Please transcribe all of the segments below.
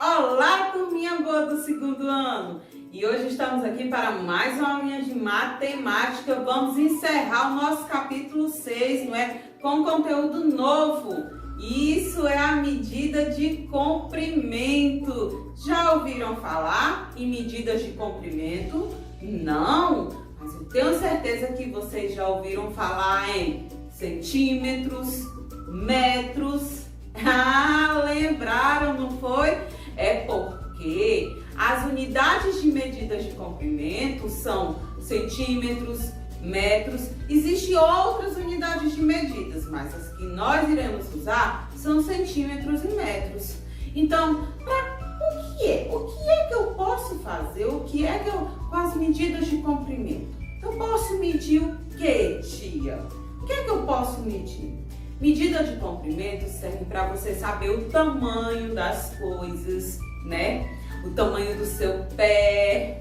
Olá, turminha boa do segundo ano! E hoje estamos aqui para mais uma aulinha de matemática. Vamos encerrar o nosso capítulo 6, não é? Com conteúdo novo. Isso é a medida de comprimento. Já ouviram falar em medidas de comprimento? Não, mas eu tenho certeza que vocês já ouviram falar em centímetros, metros. Ah, lembraram, não foi? É porque as unidades de medidas de comprimento são centímetros, metros. Existem outras unidades de medidas, mas as que nós iremos usar são centímetros e metros. Então, o que é que eu posso fazer? O que é que eu com as medidas de comprimento? Eu posso medir o que, tia? O que é que eu posso medir? Medida de comprimento serve para você saber o tamanho das coisas, né? O tamanho do seu pé,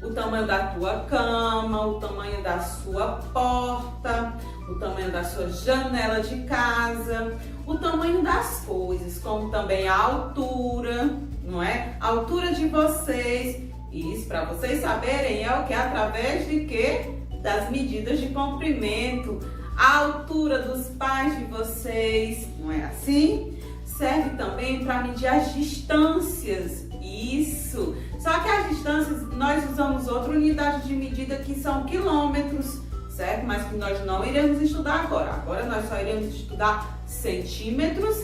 o tamanho da tua cama, o tamanho da sua porta, o tamanho da sua janela de casa, o tamanho das coisas, como também a altura, não é? A altura de vocês. Isso, para vocês saberem, é o que? Através de quê? Das medidas de comprimento. A altura dos pais de vocês, não é assim? Serve também para medir as distâncias, isso. Só que as distâncias, nós usamos outra unidade de medida que são quilômetros, certo? Mas que nós não iremos estudar agora. Agora nós só iremos estudar centímetros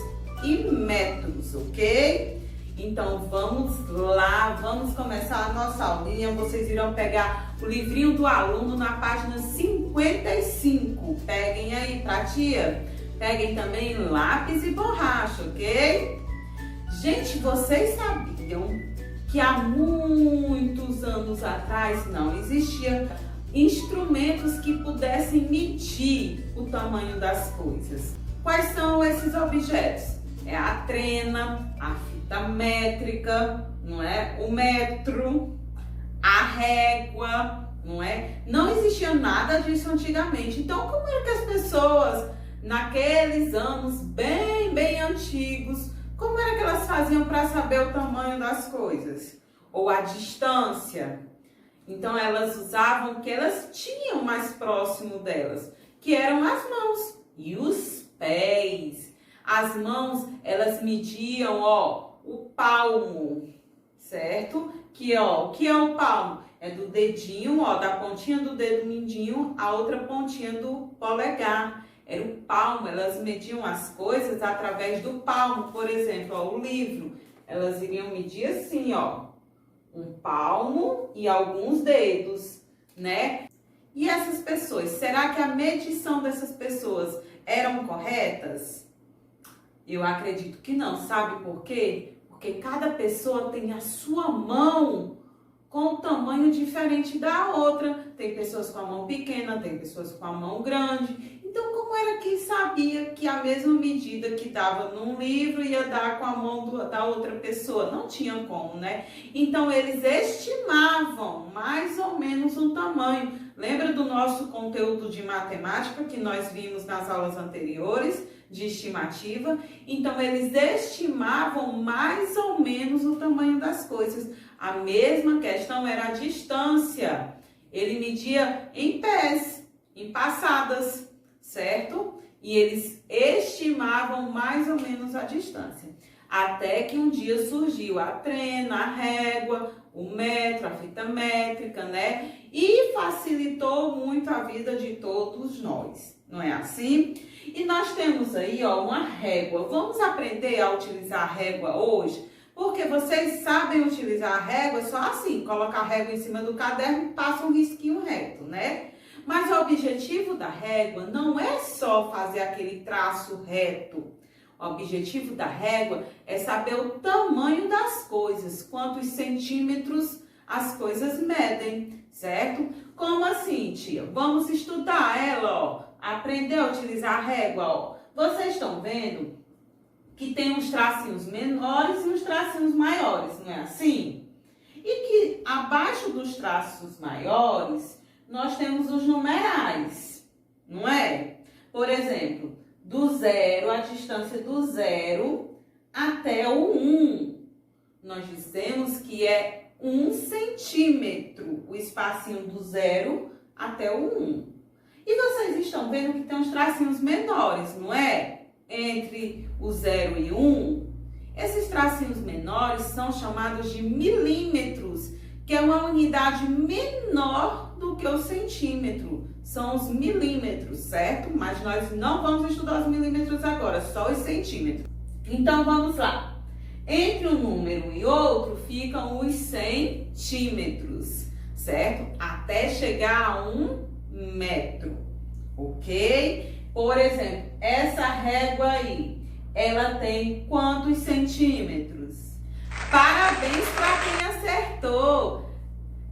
e metros, ok? Então vamos lá, vamos começar a nossa aulinha. Vocês irão pegar o livrinho do aluno na página 55. Peguem aí pra tia. Peguem também lápis e borracha, ok? Gente, vocês sabiam que há muitos anos atrás não existia instrumentos que pudessem medir o tamanho das coisas? Quais são esses objetos? É a trena, a fita métrica, não é? O metro, a régua, não é? Não existia nada disso antigamente. Então, como era que as pessoas, naqueles anos bem antigos, como era que elas faziam para saber o tamanho das coisas? Ou a distância? Então, elas usavam o que elas tinham mais próximo delas, que eram as mãos e os pés. As mãos, elas mediam, o palmo, certo? Que o que é o palmo? É do dedinho, da pontinha do dedo mindinho à outra pontinha do polegar. Era o palmo, elas mediam as coisas através do palmo. Por exemplo, o livro, elas iriam medir assim, um palmo e alguns dedos, né? E essas pessoas, será que a medição dessas pessoas eram corretas? Eu acredito que não, sabe por quê? Porque cada pessoa tem a sua mão com um tamanho diferente da outra. Tem pessoas com a mão pequena, tem pessoas com a mão grande. Então, como era que sabia que a mesma medida que dava num livro ia dar com a mão da outra pessoa? Não tinha como, né? Então, eles estimavam mais ou menos um tamanho. Lembra do nosso conteúdo de matemática que nós vimos nas aulas anteriores? De estimativa, então eles estimavam mais ou menos o tamanho das coisas. A mesma questão era a distância. Ele media em pés, em passadas, certo? E eles estimavam mais ou menos a distância. Até que um dia surgiu a trena, a régua, o metro, a fita métrica, né? E facilitou muito a vida de todos nós, não é assim? E nós temos aí, uma régua. Vamos aprender a utilizar a régua hoje? Porque vocês sabem utilizar a régua só assim, coloca a régua em cima do caderno e passa um risquinho reto, né? Mas o objetivo da régua não é só fazer aquele traço reto. O objetivo da régua é saber o tamanho das coisas, quantos centímetros as coisas medem, certo? Como assim, tia? Vamos estudar ela, aprender a utilizar a régua, Vocês estão vendo que tem uns tracinhos menores e uns tracinhos maiores, não é assim? E que abaixo dos traços maiores, nós temos os numerais, não é? Por exemplo, do zero, a distância do zero até o 1. Nós dissemos que é 1 centímetro, o espacinho do 0 até o 1. E vocês estão vendo que tem uns tracinhos menores, não é? Entre o 0 e 1. Esses tracinhos menores são chamados de milímetros, que é uma unidade menor do que o centímetro. São os milímetros, certo? Mas nós não vamos estudar os milímetros agora, só os centímetros. Então, vamos lá. Entre um número e outro ficam os centímetros, certo? Até chegar a 1 metro, ok? Por exemplo, essa régua aí, ela tem quantos centímetros? Parabéns para quem acertou!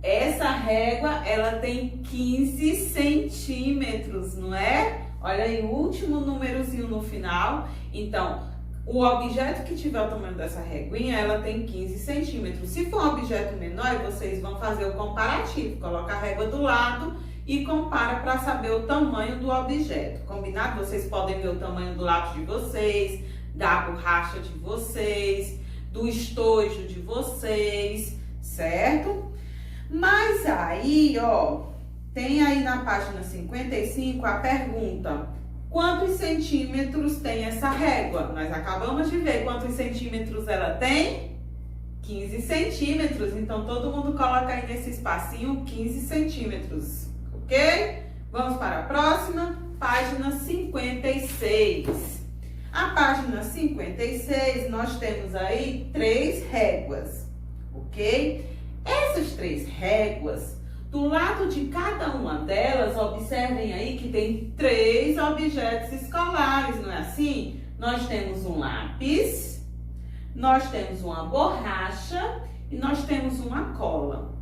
Essa régua, ela tem 15 centímetros, não é? Olha aí, o último númerozinho no final. Então, o objeto que tiver o tamanho dessa reguinha, ela tem 15 centímetros. Se for um objeto menor, vocês vão fazer o comparativo. Coloca a régua do lado e compara para saber o tamanho do objeto. Combinado? Vocês podem ver o tamanho do lápis de vocês, da borracha de vocês, do estojo de vocês, certo? Mas aí, ó, tem aí na página 55 a pergunta: quantos centímetros tem essa régua? Nós acabamos de ver quantos centímetros ela tem? 15 centímetros. Então, todo mundo coloca aí nesse espacinho 15 centímetros, ok? Vamos para a próxima, página 56. A página 56, nós temos aí 3 réguas, ok? Essas 3 réguas, do lado de cada uma delas, observem aí que tem 3 objetos escolares, não é assim? Nós temos um lápis, nós temos uma borracha e nós temos uma cola.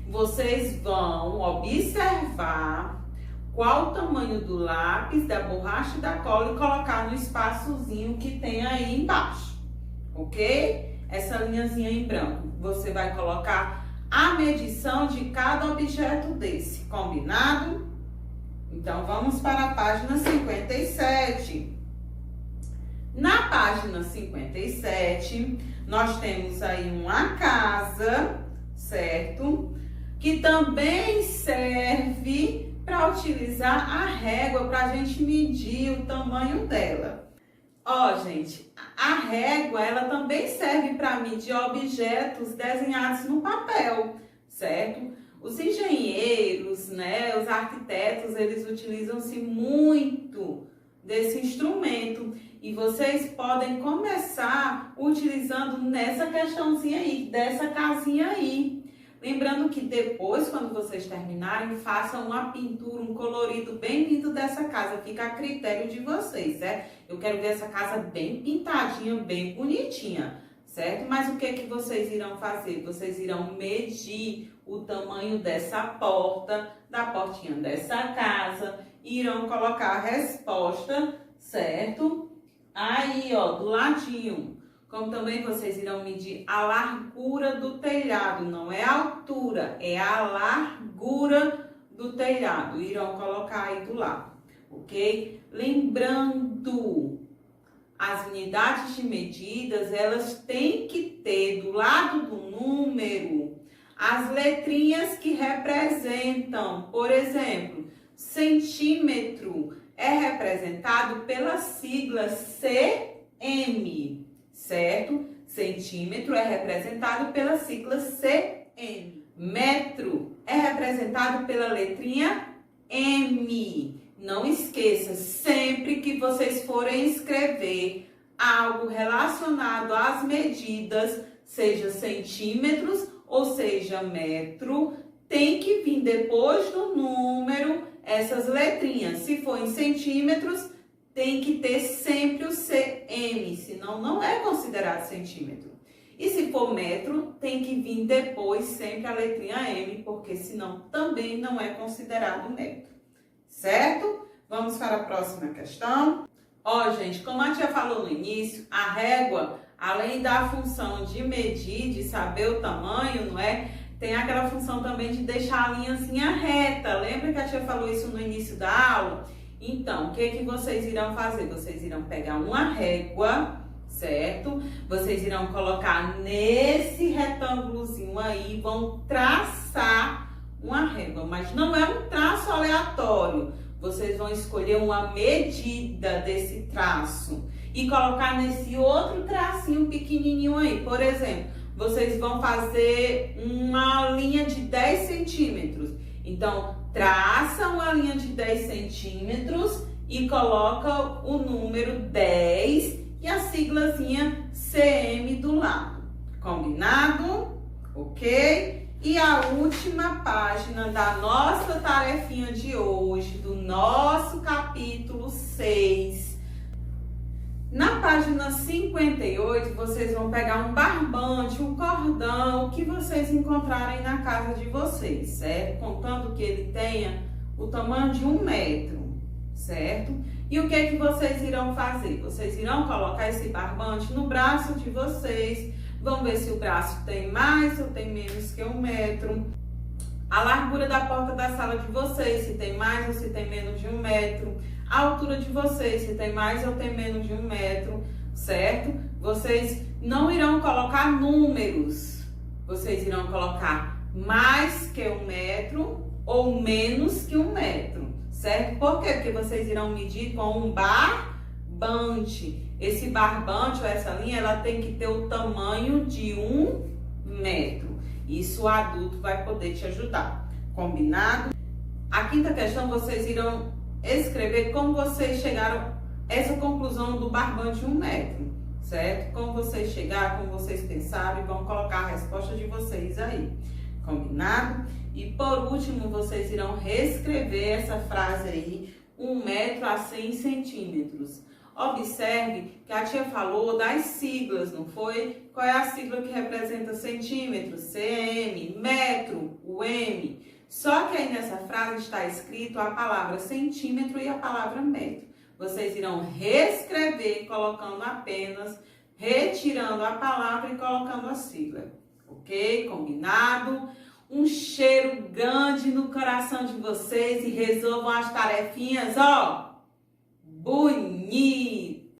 Vocês vão observar qual o tamanho do lápis, da borracha e da cola e colocar no espaçozinho que tem aí embaixo, ok? Essa linhazinha em branco, você vai colocar a medição de cada objeto desse, combinado? Então, vamos para a página 57. Na página 57, nós temos aí uma casa, certo? Que também serve para utilizar a régua para a gente medir o tamanho dela. Ó, gente, a régua, ela também serve para medir objetos desenhados no papel, certo? Os engenheiros, né, os arquitetos, eles utilizam-se muito desse instrumento. E vocês podem começar utilizando nessa questãozinha aí, dessa casinha aí. Lembrando que depois, quando vocês terminarem, façam uma pintura, um colorido bem lindo dessa casa. Fica a critério de vocês, certo? Eu quero ver essa casa bem pintadinha, bem bonitinha, certo? Mas o que que vocês irão fazer? Vocês irão medir o tamanho dessa porta, da portinha dessa casa. Irão colocar a resposta, certo? Aí, ó, do ladinho. Como também vocês irão medir a largura do telhado, não é a altura, é a largura do telhado. Irão colocar aí do lado, ok? Lembrando, as unidades de medidas, elas têm que ter do lado do número as letrinhas que representam. Por exemplo, centímetro é representado pela sigla cm. Certo? Centímetro é representado pela sigla cm. Metro é representado pela letrinha M. Não esqueça, sempre que vocês forem escrever algo relacionado às medidas, seja centímetros ou seja metro, tem que vir depois do número essas letrinhas. Se for em centímetros, tem que ter sempre o cm, senão não é considerado centímetro. E se for metro, tem que vir depois sempre a letrinha M, porque senão também não é considerado metro. Certo? Vamos para a próxima questão. Ó, gente, como a tia falou no início, a régua, além da função de medir, de saber o tamanho, não é? Tem aquela função também de deixar a linhazinha reta. Lembra que a tia falou isso no início da aula? Então, o que que vocês irão fazer? Vocês irão pegar uma régua, certo? Vocês irão colocar nesse retângulozinho aí, vão traçar uma régua, mas não é um traço aleatório. Vocês vão escolher uma medida desse traço e colocar nesse outro tracinho pequenininho aí. Por exemplo, vocês vão fazer uma linha de 10 centímetros. Então, traça uma linha de 10 centímetros e coloca o número 10 e a siglazinha CM do lado. Combinado? Ok? E a última página da nossa tarefinha de hoje, do nosso capítulo 6. Na página 58, vocês vão pegar um barbante, um cordão, o que vocês encontrarem na casa de vocês, certo? Contando que ele tenha o tamanho de 1 metro, certo? E o que é que vocês irão fazer? Vocês irão colocar esse barbante no braço de vocês. Vão ver se o braço tem mais ou tem menos que 1 metro. A largura da porta da sala de vocês, se tem mais ou se tem menos de 1 metro. A altura de vocês, se tem mais ou tem menos de 1 metro, certo? Vocês não irão colocar números. Vocês irão colocar mais que 1 metro ou menos que 1 metro, certo? Por quê? Porque vocês irão medir com um barbante. Esse barbante ou essa linha, ela tem que ter o tamanho de 1 metro. Isso o adulto vai poder te ajudar. Combinado? A quinta questão, vocês irão escrever como vocês chegaram a essa conclusão do barbante de 1 metro, certo? Como vocês chegaram, como vocês pensaram e vão colocar a resposta de vocês aí. Combinado? E por último, vocês irão reescrever essa frase aí, 1 metro a 100 centímetros. Observe que a tia falou das siglas, não foi? Qual é a sigla que representa centímetros? CM, metro, o M. Só que aí nessa frase está escrito a palavra centímetro e a palavra metro. Vocês irão reescrever colocando apenas, retirando a palavra e colocando a sigla. Ok? Combinado? Um cheiro grande no coração de vocês e resolvam as tarefinhas, ó, bonito!